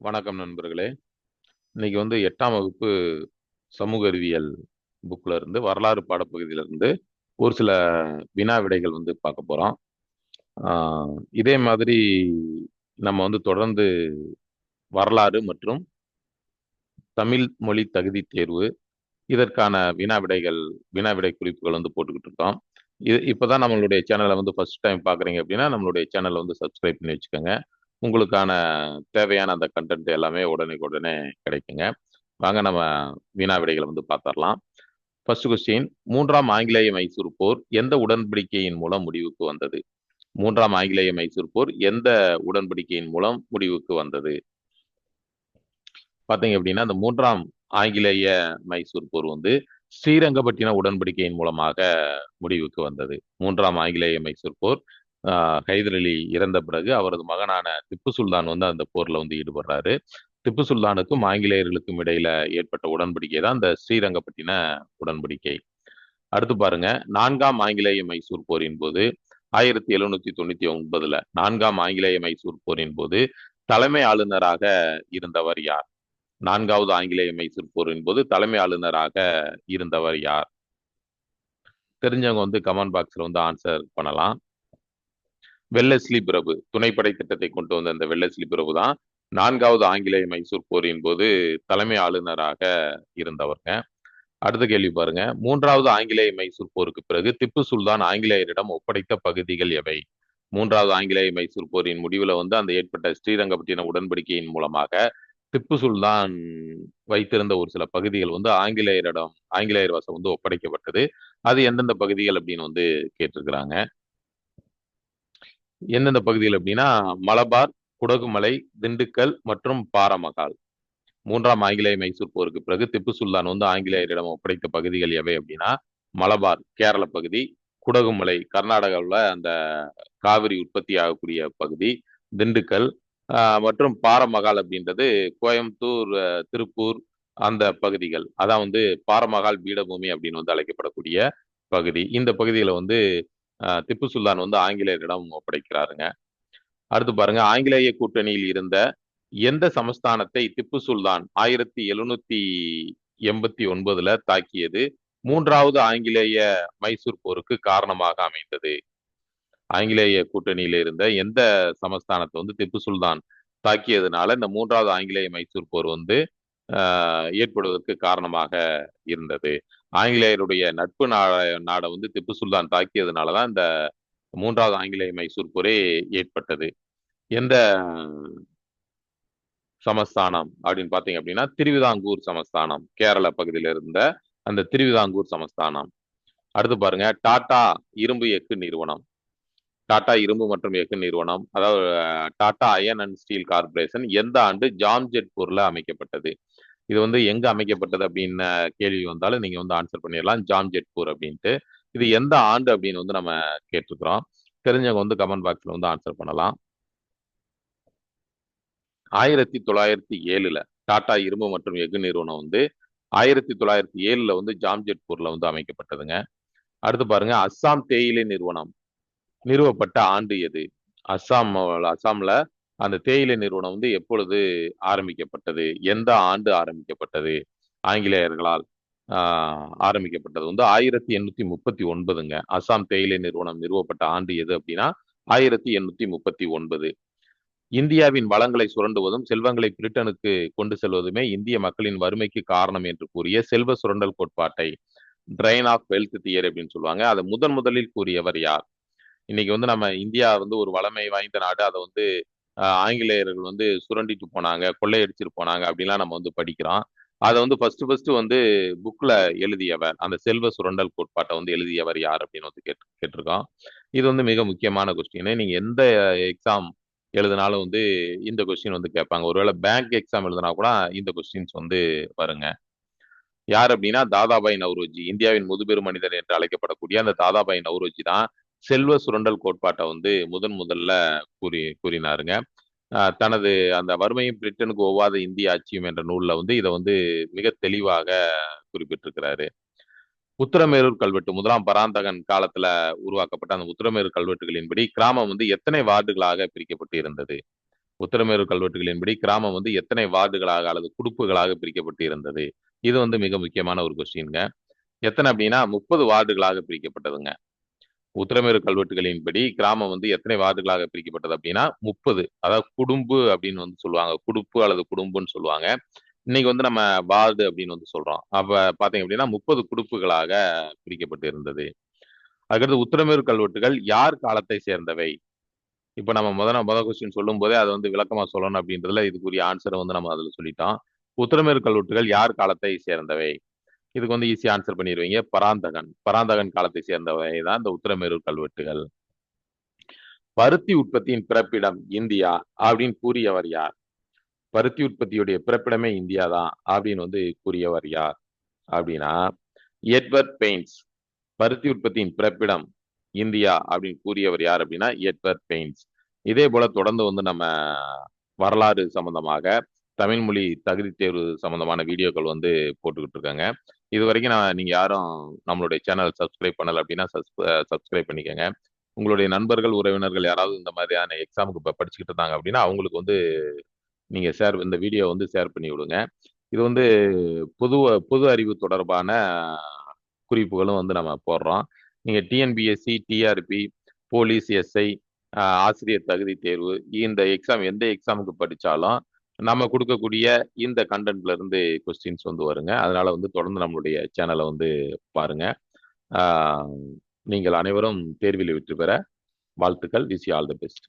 வணக்கம் நண்பர்களே. இன்னைக்கு வந்து 8ஆம் வகுப்பு சமூக அறிவியல் புக்ல இருந்து வரலாறு பாடப்பகுதியில இருந்து ஒரு சில வினா விடைகள் வந்து பார்க்க போறோம். இதே மாதிரி நம்ம வந்து தொடர்ந்து வரலாறு மற்றும் தமிழ் மொழி தகுதி தேர்வு இதற்கான வினா விடை குறிப்புகள் வந்து போட்டுக்கிட்டு இருக்கோம். இப்பதான் நம்மளுடைய சேனலை வந்து ஃபர்ஸ்ட் டைம் பார்க்குறீங்க அப்படின்னா நம்மளுடைய சேனலை வந்து சப்ஸ்கிரைப் பண்ணி வச்சுக்கோங்க. உங்களுக்கான தேவையான அந்த கண்டென்ட் எல்லாமே உடனே கிடைக்குங்க. வாங்க நம்ம வினா விடைகளை வந்து பார்த்தரலாம். ஃபர்ஸ்ட் கொஸ்டின், மூன்றாம் ஆங்கிலேய மைசூர் போர் எந்த உடன்படிக்கையின் மூலம் முடிவுக்கு வந்தது? மூன்றாம் ஆங்கிலேய மைசூர் போர் எந்த உடன்படிக்கையின் மூலம் முடிவுக்கு வந்தது? பாத்தீங்க அப்படின்னா அந்த மூன்றாம் ஆங்கிலேய மைசூர் போர் வந்து ஸ்ரீரங்கப்பட்டின உடன்படிக்கையின் மூலமாக முடிவுக்கு வந்தது. மூன்றாம் ஆங்கிலேய மைசூர் போர் ஹைதர் அலி இறந்த பிறகு அவரது மகனான திப்பு சுல்தான் வந்து அந்த போர்ல வந்து ஈடுபடுறாரு. திப்பு சுல்தானுக்கும் ஆங்கிலேயர்களுக்கும் இடையில ஏற்பட்ட உடன்படிக்கை தான் இந்த ஸ்ரீரங்கப்பட்டின உடன்படிக்கை. அடுத்து பாருங்க, நான்காம் ஆங்கிலேய மைசூர் போரின் போது 1799 நான்காம் ஆங்கிலேய மைசூர் போரின் போது தலைமை ஆளுநராக இருந்தவர் யார்? நான்காவது ஆங்கிலேய மைசூர் போரின் போது தலைமை ஆளுநராக இருந்தவர் யார்? தெரிஞ்சவங்க வந்து கமெண்ட் பாக்ஸ்ல வந்து ஆன்சர் பண்ணலாம். வெல்லஸ்லி பிரபு, துணைப்படை திட்டத்தை கொண்டு வந்த இந்த வெல்லஸ்லி பிரபு தான் நான்காவது ஆங்கிலேய மைசூர் போரின் போது தலைமை ஆளுநராக இருந்தவர்ங்க. அடுத்த கேள்வி பாருங்க, மூன்றாவது ஆங்கிலேய மைசூர் போருக்கு பிறகு திப்பு சுல்தான் ஆங்கிலேயரிடம் ஒப்படைத்த பகுதிகள் எவை? மூன்றாவது ஆங்கிலேய மைசூர் போரின் முடிவுல வந்து அந்த ஏற்பட்ட ஸ்ரீரங்கப்பட்டின உடன்படிக்கையின் மூலமாக திப்பு சுல்தான் வைத்திருந்த ஒரு சில பகுதிகள் வந்து ஆங்கிலேயர் வசம் வந்து ஒப்படைக்கப்பட்டது. அது எந்தெந்த பகுதிகள் அப்படின்னு வந்து கேட்டிருக்கிறாங்க. எந்தெந்த பகுதிகள் அப்படின்னா மலபார், குடகுமலை, திண்டுக்கல் மற்றும் பாரமகால். மூன்றாம் ஆங்கிலேய மைசூர் போருக்கு பிறகு திப்பு சுல்தான் வந்து ஆங்கிலேயரிடம் ஒப்படைத்த பகுதிகள் எவை அப்படின்னா மலபார் கேரள பகுதி, குடகுமலை கர்நாடகாவில் அந்த காவிரி உற்பத்தி ஆகக்கூடிய பகுதி, திண்டுக்கல் மற்றும் பாரமகால் அப்படின்றது கோயம்புத்தூர், திருப்பூர் அந்த பகுதிகள். அதான் வந்து பாரமகால் பீடபூமி அப்படின்னு வந்து அழைக்கப்படக்கூடிய பகுதி. இந்த பகுதியில வந்து திப்பு சுல்தான் வந்து ஆங்கிலேயரிடம் ஒப்படைக்கிறாருங்க. அடுத்து பாருங்க, ஆங்கிலேய கூட்டணியில் இருந்த எந்த சமஸ்தானத்தை திப்பு சுல்தான் 1789 தாக்கியது மூன்றாவது ஆங்கிலேய மைசூர் போருக்கு காரணமாக அமைந்தது? ஆங்கிலேய கூட்டணியில இருந்த எந்த சமஸ்தானத்தை வந்து திப்பு சுல்தான் தாக்கியதுனால இந்த மூன்றாவது ஆங்கிலேய மைசூர் போர் வந்து ஏற்படுவதற்கு காரணமாக இருந்தது? ஆங்கிலேயருடைய நட்பு நாடை வந்து திப்பு சுல்தான் தாக்கியதுனாலதான் இந்த மூன்றாவது ஆங்கிலேய மைசூர் போரே ஏற்பட்டது. எந்த சமஸ்தானம் அப்படின்னு பாத்தீங்க அப்படின்னா திருவிதாங்கூர் சமஸ்தானம், கேரள பகுதியில இருந்த அந்த திருவிதாங்கூர் சமஸ்தானம். அடுத்து பாருங்க, டாடா இரும்பு எஃகு நிறுவனம், டாடா இரும்பு மற்றும் எஃகு நிறுவனம், அதாவது Tata iron and steel corporation எந்த ஆண்டு ஜாம்ஜெட்பூர்ல அமைக்கப்பட்டது? இது வந்து எங்க அமைக்கப்பட்டது அப்படின்னு கேள்வி வந்தாலும் நீங்க வந்து ஆன்சர் பண்ணிடலாம், ஜாம்ஜெட்பூர் அப்படின்ட்டு. இது எந்த ஆண்டு அப்படின்னு வந்து நம்ம கேட்டிருக்கிறோம். தெரிஞ்சவங்க வந்து கமெண்ட் பாக்ஸ்ல வந்து ஆன்சர் பண்ணலாம். 1907 டாடா இரும்பு மற்றும் எஃகு நிறுவனம் வந்து 1907 வந்து ஜாம்ஜெட்பூர்ல வந்து அமைக்கப்பட்டதுங்க. அடுத்து பாருங்க, அஸ்ஸாம் தேயிலை நிறுவனம் நிறுவப்பட்ட ஆண்டு எது? அஸ்ஸாம்ல அந்த தேயிலை நிறுவனம் வந்து எப்பொழுது ஆரம்பிக்கப்பட்டது? எந்த ஆண்டு ஆரம்பிக்கப்பட்டது? ஆங்கிலேயர்களால் ஆரம்பிக்கப்பட்டது வந்து 1839ங்க. அஸ்ஸாம் தேயிலை நிறுவனம் நிறுவப்பட்ட ஆண்டு எது அப்படின்னா 1839. இந்தியாவின் வளங்களை சுரண்டுவதும் செல்வங்களை பிரிட்டனுக்கு கொண்டு செல்வதுமே இந்திய மக்களின் வறுமைக்கு காரணம் என்று கூறிய செல்வ சுரண்டல் கோட்பாட்டை ட்ரைன் ஆஃப் வெல்த் தியரி அப்படின்னு சொல்லுவாங்க. அதை முதலில் கூறியவர் யார்? இன்னைக்கு வந்து நம்ம இந்தியா வந்து ஒரு வளமை வாய்ந்த நாடு, அதை வந்து ஆங்கிலேயர்கள் வந்து சுரண்டிட்டு போனாங்க, கொள்ளையடிச்சிட்டு போனாங்க அப்படின்லாம் நம்ம வந்து படிக்கிறோம். அதை வந்து ஃபர்ஸ்ட் வந்து புக்ல எழுதியவர், அந்த செல்வ சுரண்டல் கோட்பாட்டை வந்து எழுதியவர் யார் அப்படின்னு வந்து கேட்டிருக்கோம். இது வந்து மிக முக்கியமான கொஸ்டின். நீங்க எந்த எக்ஸாம் எழுதினாலும் வந்து இந்த கொஸ்டின் வந்து கேட்பாங்க. ஒருவேளை பேங்க் எக்ஸாம் எழுதினா கூட இந்த கொஸ்டின்ஸ் வந்து வருங்க. யார் அப்படின்னா தாதாபாய் நவ்ரோஜி, இந்தியாவின் முதுபெரும் மனிதர் என்று அழைக்கப்படக்கூடிய அந்த தாதாபாய் நவ்ரோஜி தான் செல்வ சுரண்டல் கோட்பாட்டை வந்து முதல்ல கூறினாருங்க. தனது அந்த வறுமையும் பிரிட்டனுக்கு ஒவ்வாத இந்திய ஆட்சியும் என்ற நூல்ல வந்து இதை வந்து மிக தெளிவாக குறிப்பிட்டிருக்கிறாரு. உத்திரமேரூர் கல்வெட்டு முதலாம் பராந்தகன் காலத்துல உருவாக்கப்பட்ட அந்த உத்திரமேரூர் கல்வெட்டுகளின்படி கிராமம் வந்து எத்தனை வார்டுகளாக பிரிக்கப்பட்டு இருந்தது? உத்தரமேரூர் கல்வெட்டுகளின்படி கிராமம் வந்து எத்தனை வார்டுகளாக அல்லது குடுப்புகளாக பிரிக்கப்பட்டு இருந்தது? இது வந்து மிக முக்கியமான ஒரு கொஸ்டின்ங்க. எத்தனை அப்படின்னா 30 வார்டுகளாக பிரிக்கப்பட்டதுங்க. உத்தரமேரூர் கல்வெட்டுகளின்படி கிராமம் வந்து எத்தனை வார்டுகளாக பிரிக்கப்பட்டது அப்படின்னா 30. அதாவது குடும்பு அப்படின்னு வந்து சொல்லுவாங்க. குடுப்பு அல்லது குடும்புன்னு சொல்லுவாங்க. இன்னைக்கு வந்து நம்ம வார்டு அப்படின்னு வந்து சொல்றோம். அப்ப பாத்தீங்க அப்படின்னா 30 குடுப்புகளாக பிரிக்கப்பட்டு இருந்தது. அதுக்கடுத்து உத்தரமேரூர் கல்வெட்டுகள் யார் காலத்தை சேர்ந்தவை? இப்ப நம்ம முதல் கொஸ்டின் சொல்லும் போதே அதை வந்து விளக்கமா சொல்லணும் அப்படின்றதுல இதுக்குரிய ஆன்சரை வந்து நம்ம அதுல சொல்லிட்டோம். உத்தரமேரூர் கல்வெட்டுகள் யார் காலத்தை சேர்ந்தவை? இதுக்கு வந்து ஈஸியா ஆன்சர் பண்ணிடுவீங்க. பராந்தகன் காலத்தை சேர்ந்தவை தான் இந்த உத்தரமேரூர் கல்வெட்டுகள். பருத்தி உற்பத்தியின் பிறப்பிடம் இந்தியா அப்படின்னு கூறியவர் யார்? பருத்தி உற்பத்தியுடைய பிறப்பிடமே இந்தியா தான் அப்படின்னு வந்து கூறியவர் யார் அப்படின்னா எட்வர்ட் பெயின்ஸ். பருத்தி உற்பத்தியின் பிறப்பிடம் இந்தியா அப்படின்னு கூறியவர் யார் அப்படின்னா எட்வர்ட் பெயின்ஸ். இதே போல தொடர்ந்து வந்து நம்ம வரலாறு சம்பந்தமாக தமிழ் மொழி தகுதி தேர்வு சம்பந்தமான வீடியோக்கள் வந்து போட்டுக்கிட்டு இருக்காங்க. இது வரைக்கும் நீங்க யாரும் நம்மளுடைய சேனல் சப்ஸ்கிரைப் பண்ணல அப்படின்னா சப்ஸ்கிரைப் பண்ணிக்கோங்க. உங்களுடைய நண்பர்கள் உறவினர்கள் யாராவது இந்த மாதிரியான எக்ஸாமுக்கு இப்போ படிச்சுக்கிட்டு இருந்தாங்க அப்படின்னா அவங்களுக்கு வந்து நீங்க இந்த வீடியோ வந்து ஷேர் பண்ணி விடுங்க. இது வந்து பொது பொது அறிவு தொடர்பான குறிப்புகளும் வந்து நம்ம போடுறோம். நீங்க டிஎன்பிஎஸ்சி, டிஆர்பி, போலீஸ், எஸ்ஐ, ஆசிரியர் தகுதி தேர்வு இந்த எக்ஸாம் எந்த எக்ஸாமுக்கு படிச்சாலும் நம்ம கொடுக்கக்கூடிய இந்த கண்டென்ட்ல இருந்து கொஸ்டின்ஸ் வந்து வருங்க. அதனால வந்து தொடர்ந்து நம்மளுடைய சேனலை வந்து பாருங்க. நீங்கள் அனைவரும் தேர்வில் வெற்றி பெற வாழ்த்துக்கள். Wish you all the best.